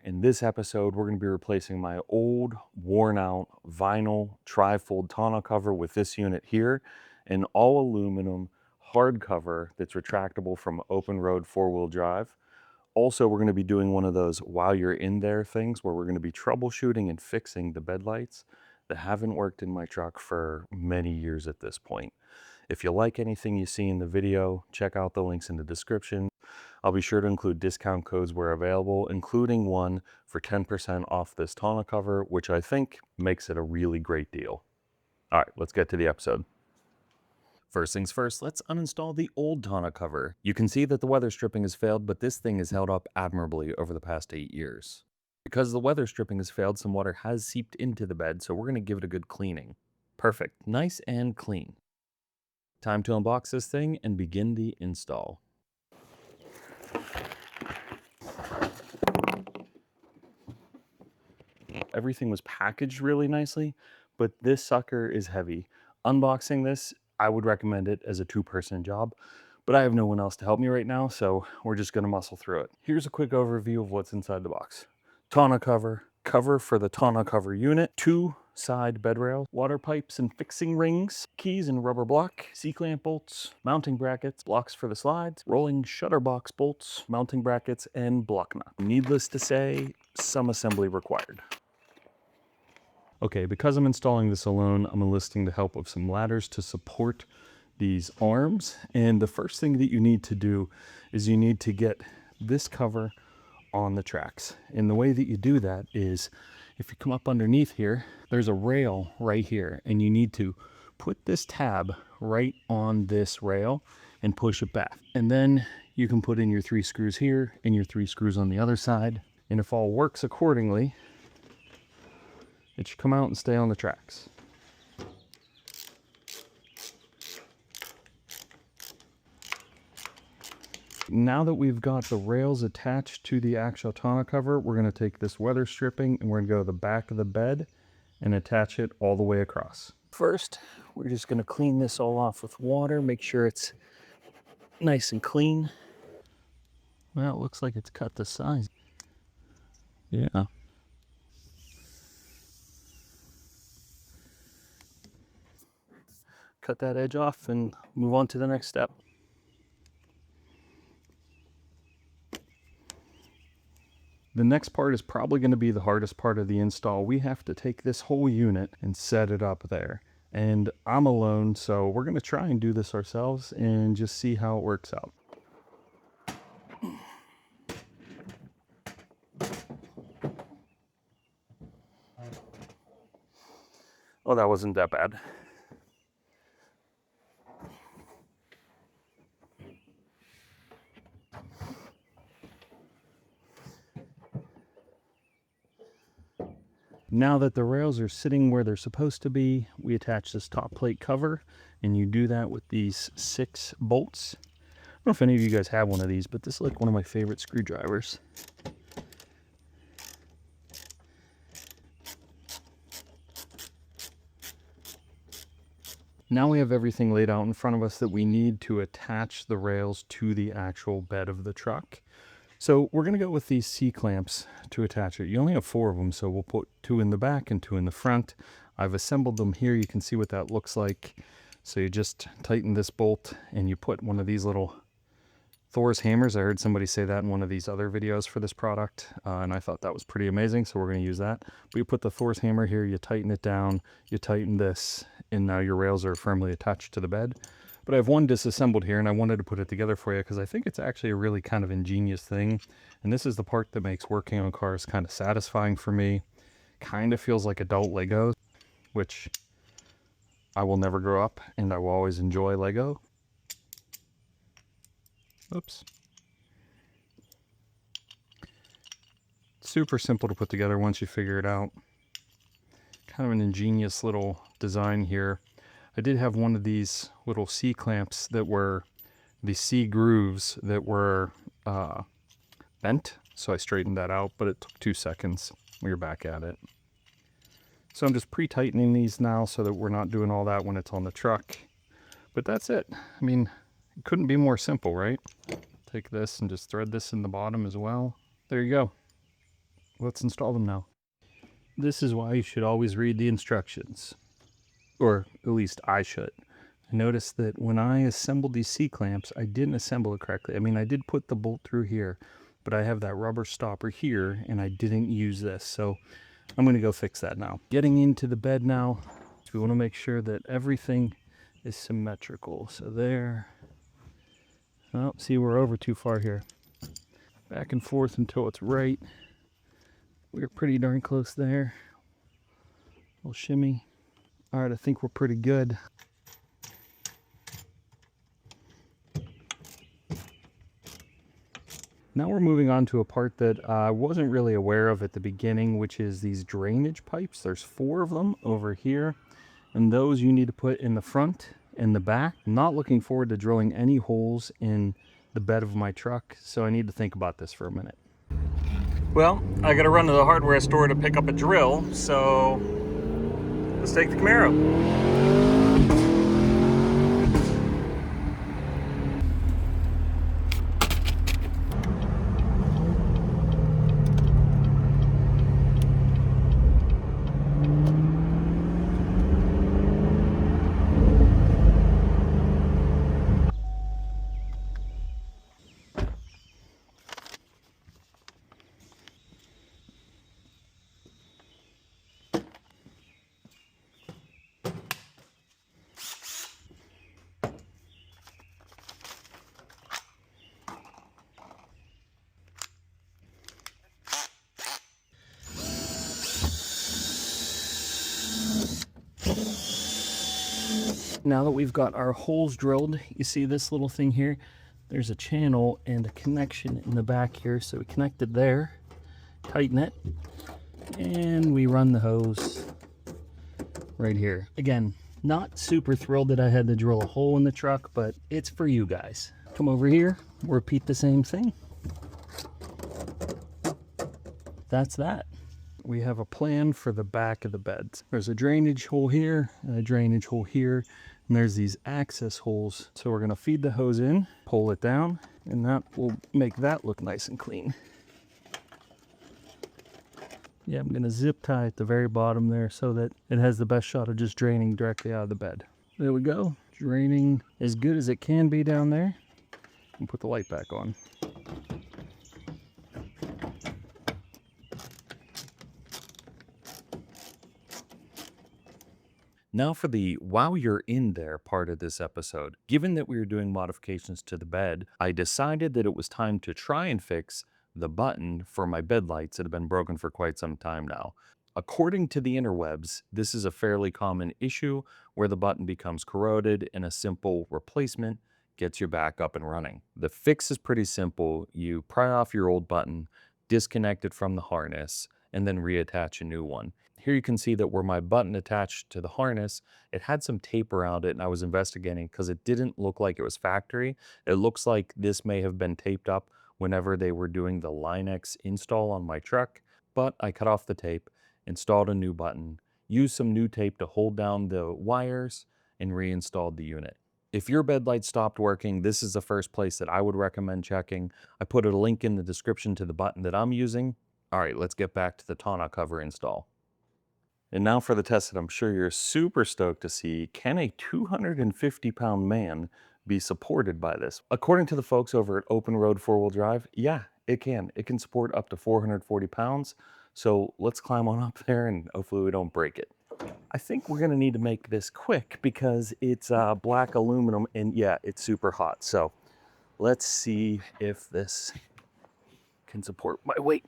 In this episode, we're going to be replacing my old, worn out vinyl tri-fold tonneau cover with this unit here, an all aluminum hardcover that's retractable from OPENROAD 4-wheel drive. Also, we're going to be doing one of those while you're in there things where we're going to be troubleshooting and fixing the bed lights that haven't worked in my truck for many years at this point. If you like anything you see in the video, check out the links in the description. I'll be sure to include discount codes where available, including one for 10% off this tonneau cover, which I think makes it a really great deal. All right, let's get to the episode. First things first, let's uninstall the old tonneau cover. You can see that the weather stripping has failed, but this thing has held up admirably over the past 8 years. Because the weather stripping has failed, some water has seeped into the bed, so we're going to give it a good cleaning. Perfect, nice and clean. Time to unbox this thing and begin the install. Everything was packaged really nicely, but this sucker is heavy. Unboxing this, I would recommend it as a 2-person job, but I have no one else to help me right now, so we're just gonna muscle through it. Here's a quick overview of what's inside the box. Tonneau cover, cover for the tonneau cover unit, 2 side bed rails, water pipes and fixing rings, keys and rubber block, C-clamp bolts, mounting brackets, blocks for the slides, rolling shutter box bolts, mounting brackets, and block nut. Needless to say, some assembly required. Okay, because I'm installing this alone, I'm enlisting the help of some ladders to support these arms. And the first thing that you need to do is you need to get this cover on the tracks. And the way that you do that is if you come up underneath here, there's a rail right here, and you need to put this tab right on this rail and push it back. And then you can put in your 3 screws here and your 3 screws on the other side. And if all works accordingly, it should come out and stay on the tracks. Now that we've got the rails attached to the actual tonneau cover, we're going to take this weather stripping and we're going to go to the back of the bed and attach it all the way across. First, we're just going to clean this all off with water, make sure it's nice and clean. Well, it looks like it's cut the size. Yeah. Cut that edge off and move on to the next step. The next part is probably going to be the hardest part of the install. We have to take this whole unit and set it up there. And I'm alone, so we're going to try and do this ourselves and just see how it works out. Oh, that wasn't that bad. Now that the rails are sitting where they're supposed to be, we attach this top plate cover, and you do that with these 6 bolts. I don't know if any of you guys have one of these, but this is like one of my favorite screwdrivers. Now we have everything laid out in front of us that we need to attach the rails to the actual bed of the truck. So we're going to go with these C-clamps to attach it. You only have 4 of them, so we'll put 2 in the back and 2 in the front. I've assembled them here. You can see what that looks like. So you just tighten this bolt and you put one of these little Thor's hammers. I heard somebody say that in one of these other videos for this product, and I thought that was pretty amazing, so we're going to use that. But you put the Thor's hammer here, you tighten it down, you tighten this, and now your rails are firmly attached to the bed. But I have one disassembled here, and I wanted to put it together for you because I think it's actually a really kind of ingenious thing. And this is the part that makes working on cars kind of satisfying for me. Kind of feels like adult Lego, which I will never grow up, and I will always enjoy Lego. Oops. Super simple to put together once you figure it out. Kind of an ingenious little design here. I did have one of these little C-clamps that were the C grooves that were bent, so I straightened that out, but it took 2 seconds. We were back at it. So I'm just pre-tightening these now so that we're not doing all that when it's on the truck. But that's it. I mean, it couldn't be more simple, right? Take this and just thread this in the bottom as well. There you go. let's install them now. This is why you should always read the instructions, or at least I should. I noticed that when I assembled these C-clamps, I didn't assemble it correctly. I mean, I did put the bolt through here, but I have that rubber stopper here, and I didn't use this, so I'm going to go fix that now. Getting into the bed now, we want to make sure that everything is symmetrical. So there. Oh, see, we're over too far here. Back and forth until it's right. We're pretty darn close there. Little shimmy. All right, I think we're pretty good. Now we're moving on to a part that I wasn't really aware of at the beginning, which is these drainage pipes. There's 4 of them over here, and those you need to put in the front and the back. I'm not looking forward to drilling any holes in the bed of my truck, so I need to think about this for a minute. Well, I gotta run to the hardware store to pick up a drill, so let's take the Camaro. Now that we've got our holes drilled, you see this little thing here? There's a channel and a connection in the back here. So we connect it there, tighten it, and we run the hose right here. Again, not super thrilled that I had to drill a hole in the truck, but it's for you guys. Come over here, repeat the same thing. That's that. We have a plan for the back of the beds. There's a drainage hole here and a drainage hole here, and there's these access holes. So we're gonna feed the hose in, pull it down, and that will make that look nice and clean. Yeah, I'm gonna zip tie at the very bottom there so that it has the best shot of just draining directly out of the bed. There we go, draining as good as it can be down there. And put the light back on. Now for the while you're in there part of this episode. Given that we were doing modifications to the bed, I decided that it was time to try and fix the button for my bed lights that have been broken for quite some time now. According to the interwebs, this is a fairly common issue where the button becomes corroded and a simple replacement gets you back up and running. The fix is pretty simple. You pry off your old button, disconnect it from the harness, and then reattach a new one. Here you can see that where my button attached to the harness, it had some tape around it, and I was investigating because it didn't look like it was factory. It looks like this may have been taped up whenever they were doing the Line-X install on my truck, but I cut off the tape, installed a new button, used some new tape to hold down the wires, and reinstalled the unit. If your bed light stopped working, this is the first place that I would recommend checking. I put a link in the description to the button that I'm using. All right, let's get back to the tonneau cover install. And now for the test that I'm sure you're super stoked to see. Can a 250-pound man be supported by this? According to the folks over at OPENROAD 4-wheel drive, yeah, it can. It can support up to 440 pounds. So let's climb on up there and hopefully we don't break it. I think we're gonna need to make this quick because it's black aluminum and yeah, it's super hot. So let's see if this can support my weight.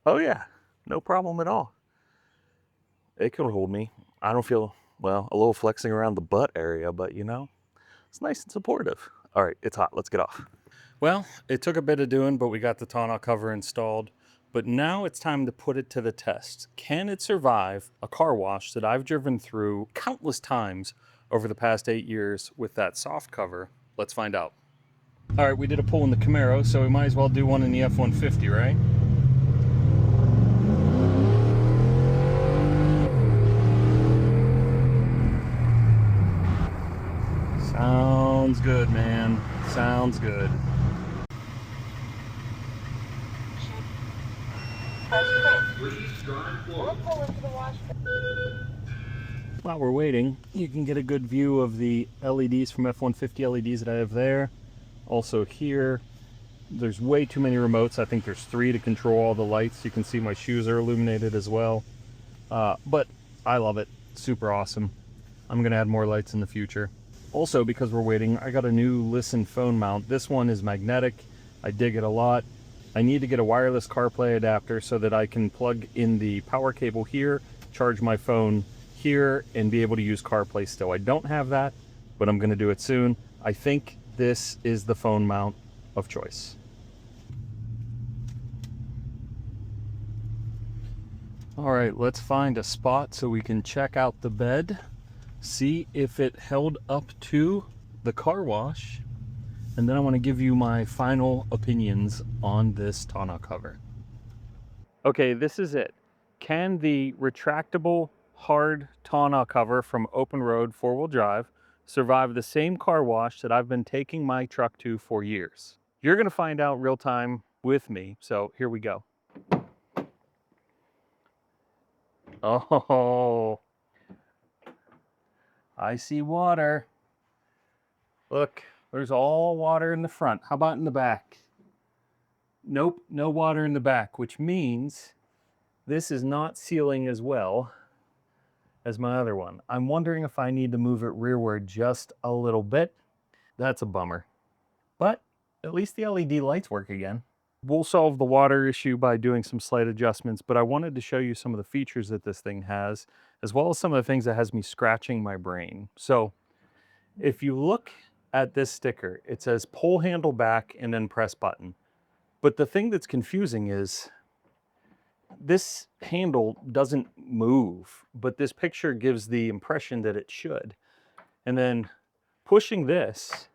Oh yeah. No problem at all. It can hold me. I don't feel, well, a little flexing around the butt area, but you know, it's nice and supportive. All right, it's hot. Let's get off. Well, it took a bit of doing, but we got the tonneau cover installed. But now it's time to put it to the test. Can it survive a car wash that I've driven through countless times over the past 8 years with that soft cover? Let's find out. All right, we did a pull in the Camaro, so we might as well do one in the F-150, right? Sounds good, man. Sounds good. While we're waiting, you can get a good view of the LEDs from F-150 LEDs that I have there. Also here, there's way too many remotes. I think there's 3 to control all the lights. You can see my shoes are illuminated as well. But I love it. Super awesome. I'm gonna add more lights in the future. Also, because we're waiting, I got a new Listen phone mount. This one is magnetic. I dig it a lot. I need to get a wireless CarPlay adapter so that I can plug in the power cable here, charge my phone here, and be able to use CarPlay still. I don't have that, but I'm gonna do it soon. I think this is the phone mount of choice. All right, let's find a spot so we can check out the bed, see if it held up to the car wash, and then I want to give you my final opinions on this tonneau cover. Okay, this is it. Can the retractable hard tonneau cover from OPENROAD 4-wheel drive survive the same car wash that I've been taking my truck to for years? You're going to find out real time with me, so here we go. Oh, I see water. Look, there's all water in the front. How about in the back? Nope, no water in the back, which means this is not sealing as well as my other one. I'm wondering if I need to move it rearward just a little bit. That's a bummer. But at least the LED lights work again. We'll solve the water issue by doing some slight adjustments, but I wanted to show you some of the features that this thing has, as well as some of the things that has me scratching my brain. So if you look at this sticker, it says pull handle back and then press button. But the thing that's confusing is this handle doesn't move, but this picture gives the impression that it should. And then pushing this,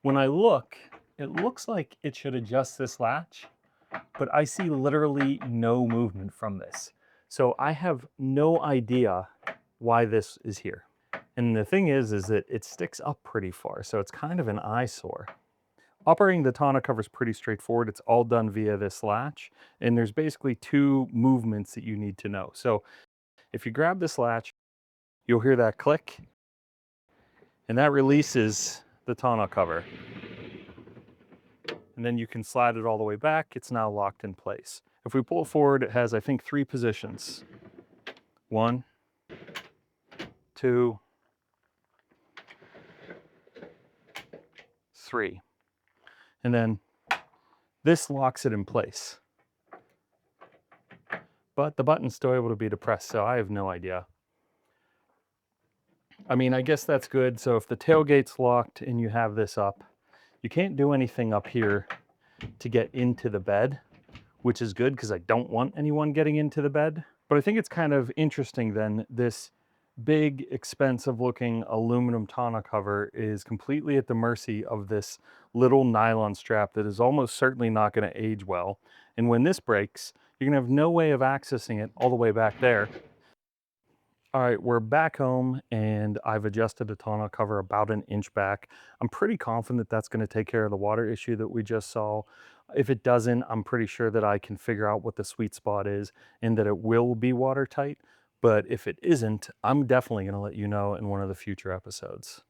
when I look, it looks like it should adjust this latch, but I see literally no movement from this. So I have no idea why this is here. And the thing is that it sticks up pretty far, so it's kind of an eyesore. Operating the tonneau cover is pretty straightforward. It's all done via this latch, and there's basically 2 movements that you need to know. So if you grab this latch, you'll hear that click, and that releases the tonneau cover. And then you can slide it all the way back. It's now locked in place. If we pull it forward, it has, I think, 3 positions. 1, 2, 3. And then this locks it in place. But the button's still able to be depressed, so I have no idea. I mean, I guess that's good. So if the tailgate's locked and you have this up, you can't do anything up here to get into the bed, which is good because I don't want anyone getting into the bed. But I think it's kind of interesting then, this big, expensive looking aluminum tonneau cover is completely at the mercy of this little nylon strap that is almost certainly not going to age well. And when this breaks, you're going to have no way of accessing it all the way back there. All right, we're back home and I've adjusted the tonneau cover about 1 inch back. I'm pretty confident that's going to take care of the water issue that we just saw. If it doesn't, I'm pretty sure that I can figure out what the sweet spot is and that it will be watertight. But if it isn't, I'm definitely going to let you know in one of the future episodes.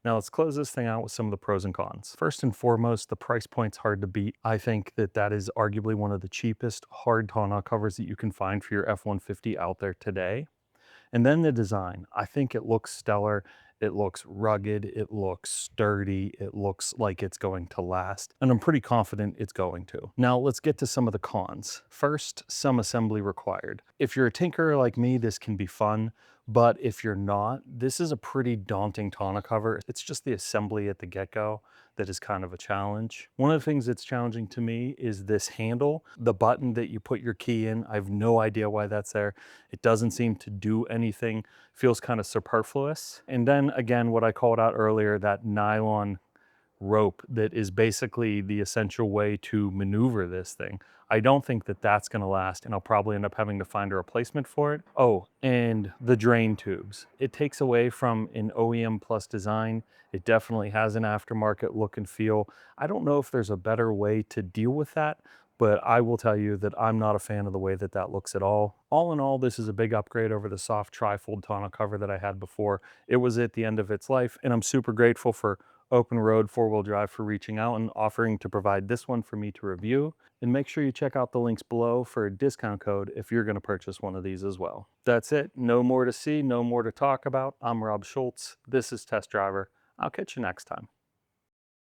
Now let's close this thing out with some of the pros and cons. First and foremost, the price point's hard to beat. I think that that is arguably one of the cheapest hard tonneau covers that you can find for your F-150 out there today. And then the design, I think it looks stellar. It looks rugged, it looks sturdy, it looks like it's going to last, and I'm pretty confident it's going to. Now let's get to some of the cons. First, some assembly required. If you're a tinkerer like me, this can be fun, but if you're not, this is a pretty daunting tonneau cover. It's just the assembly at the get-go that is kind of a challenge. One of the things that's challenging to me is this handle, the button that you put your key in. I have no idea why that's there. It doesn't seem to do anything, feels kind of superfluous. And then again, what I called out earlier, that nylon rope that is basically the essential way to maneuver this thing. I don't think that that's going to last, and I'll probably end up having to find a replacement for it. Oh, and the drain tubes. It takes away from an OEM plus design. It definitely has an aftermarket look and feel. I don't know if there's a better way to deal with that, but I will tell you that I'm not a fan of the way that that looks at all. All in all, this is a big upgrade over the soft trifold tonneau cover that I had before. It was at the end of its life, and I'm super grateful for Open Road 4-wheel drive for reaching out and offering to provide this one for me to review. And make sure you check out the links below for a discount code if you're going to purchase one of these as well. That's it. No more to see, no more to talk about. I'm Rob Schultz. This is Test Driver. I'll catch you next time.